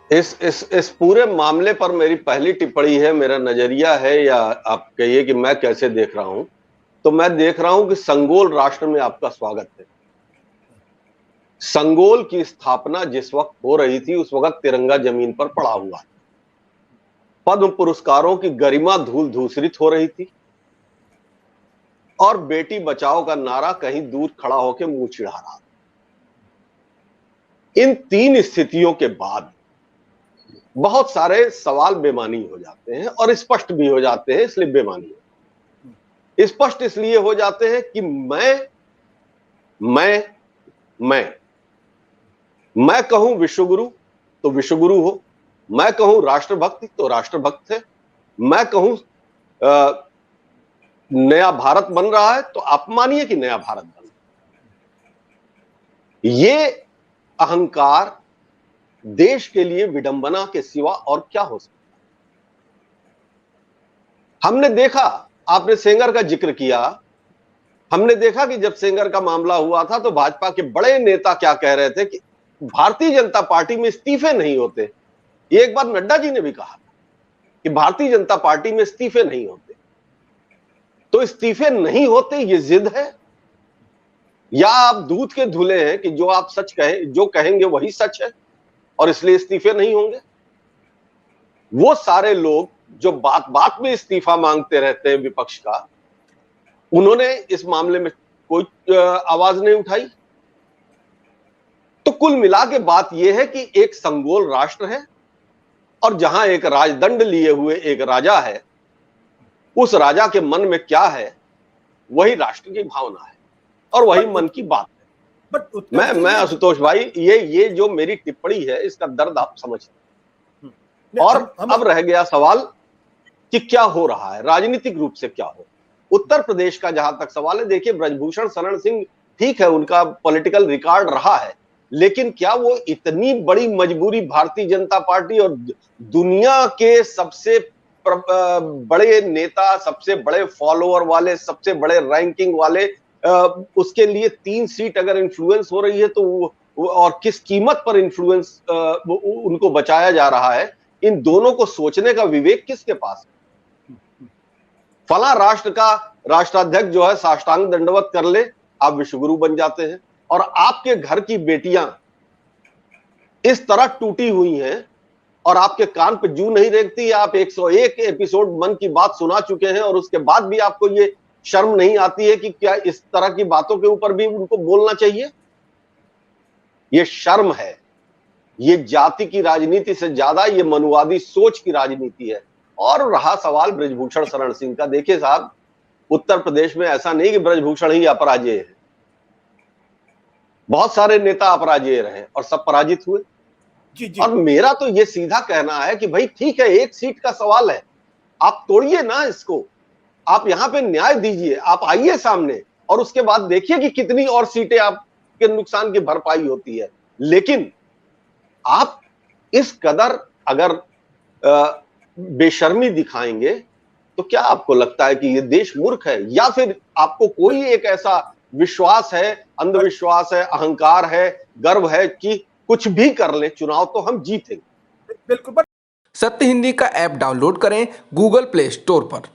इस पूरे मामले पर मेरी पहली टिप्पणी है, मेरा नजरिया है, या आप कहिए कि मैं कैसे देख रहा हूं, तो मैं देख रहा हूं कि संगोल राष्ट्र में आपका स्वागत है। संगोल की स्थापना जिस वक्त हो रही थी उस वक्त तिरंगा जमीन पर पड़ा हुआ, पद्म पुरस्कारों की गरिमा धूल धूसरित हो रही थी और बेटी बचाओ का नारा कहीं दूर खड़ा होकर मुंह चिढ़ा रहा। इन तीन स्थितियों के बाद बहुत सारे सवाल बेमानी हो जाते हैं और स्पष्ट भी हो जाते हैं। इसलिए बेमानी स्पष्ट इसलिए हो जाते हैं कि मैं कहूं विश्वगुरु तो विश्वगुरु हो, मैं कहूं राष्ट्रभक्ति तो राष्ट्रभक्त है, मैं कहूं नया भारत बन रहा है तो आप मानिए कि नया भारत बन रहा है। ये अहंकार देश के लिए विडंबना के सिवा और क्या हो सकता है। हमने देखा, आपने सेंगर का जिक्र किया, हमने देखा कि जब सेंगर का मामला हुआ था तो भाजपा के बड़े नेता क्या कह रहे थे कि भारतीय जनता पार्टी में इस्तीफे नहीं होते। ये एक बार नड्डा जी ने भी कहा कि भारतीय जनता पार्टी में इस्तीफे नहीं होते। तो इस्तीफे नहीं होते ये जिद है, या आप दूध के धुले हैं कि जो आप सच कहें, जो कहेंगे वही सच है और इसलिए इस्तीफे नहीं होंगे। वो सारे लोग जो बात बात में इस्तीफा मांगते रहते हैं विपक्ष का, उन्होंने इस मामले में कोई आवाज नहीं उठाई। तो कुल मिला के बात यह है कि एक संगोल राष्ट्र है और जहां एक राजदंड लिए हुए एक राजा है, उस राजा के मन में क्या है वही राष्ट्र की भावना है और वही मन की बात है। मैं आशुतोष भाई, ये जो मेरी टिप्पणी है इसका दर्द आप समझते। और अब रह गया सवाल कि क्या हो रहा है राजनीतिक रूप से, क्या हो। उत्तर प्रदेश का जहां तक सवाल है, देखिए ब्रजभूषण शरण सिंह ठीक है, उनका पॉलिटिकल रिकॉर्ड रहा है, लेकिन क्या वो इतनी बड़ी मजबूरी भारतीय जनता पार्टी और दुनिया के सबसे बड़े नेता, सबसे बड़े फॉलोअर वाले, सबसे बड़े रैंकिंग वाले, उसके लिए 3 सीट अगर इन्फ्लुएंस हो रही है तो और किस कीमत पर इन्फ्लुएंस उनको बचाया जा रहा है, इन दोनों को सोचने का विवेक किसके पास है। फला राष्ट्र का राष्ट्राध्यक्ष जो है साष्टांग दंडवत कर ले, आप विश्वगुरु बन जाते हैं, और आपके घर की बेटियां इस तरह टूटी हुई हैं और आपके कान पे जू नहीं रेंगती। आप 101 एपिसोड मन की बात सुना चुके हैं और उसके बाद भी आपको ये शर्म नहीं आती है कि क्या इस तरह की बातों के ऊपर भी उनको बोलना चाहिए। ये शर्म है। ये जाति की राजनीति से ज्यादा ये मनुवादी सोच की राजनीति है। और रहा सवाल ब्रजभूषण शरण सिंह का, देखिए साहब, उत्तर प्रदेश में ऐसा नहीं कि ब्रजभूषण ही अपराजेय है, बहुत सारे नेता अपराजेय रहे और सब पराजित हुए। जी। और मेरा तो ये सीधा कहना है कि भाई ठीक है, एक सीट का सवाल है, आप तोड़िए ना इसको, आप यहां पे न्याय दीजिए, आप आइए सामने और उसके बाद देखिए कि कितनी और सीटें आपके नुकसान की भरपाई होती है। लेकिन आप इस कदर अगर बेशर्मी दिखाएंगे तो क्या आपको लगता है कि ये देश मूर्ख है, या फिर आपको कोई एक ऐसा विश्वास है, अंधविश्वास है, अहंकार है, गर्व है कि कुछ भी कर ले चुनाव तो हम जीतेंगे। बिल्कुल। सत्य हिंदी का ऐप डाउनलोड करें गूगल प्ले स्टोर पर।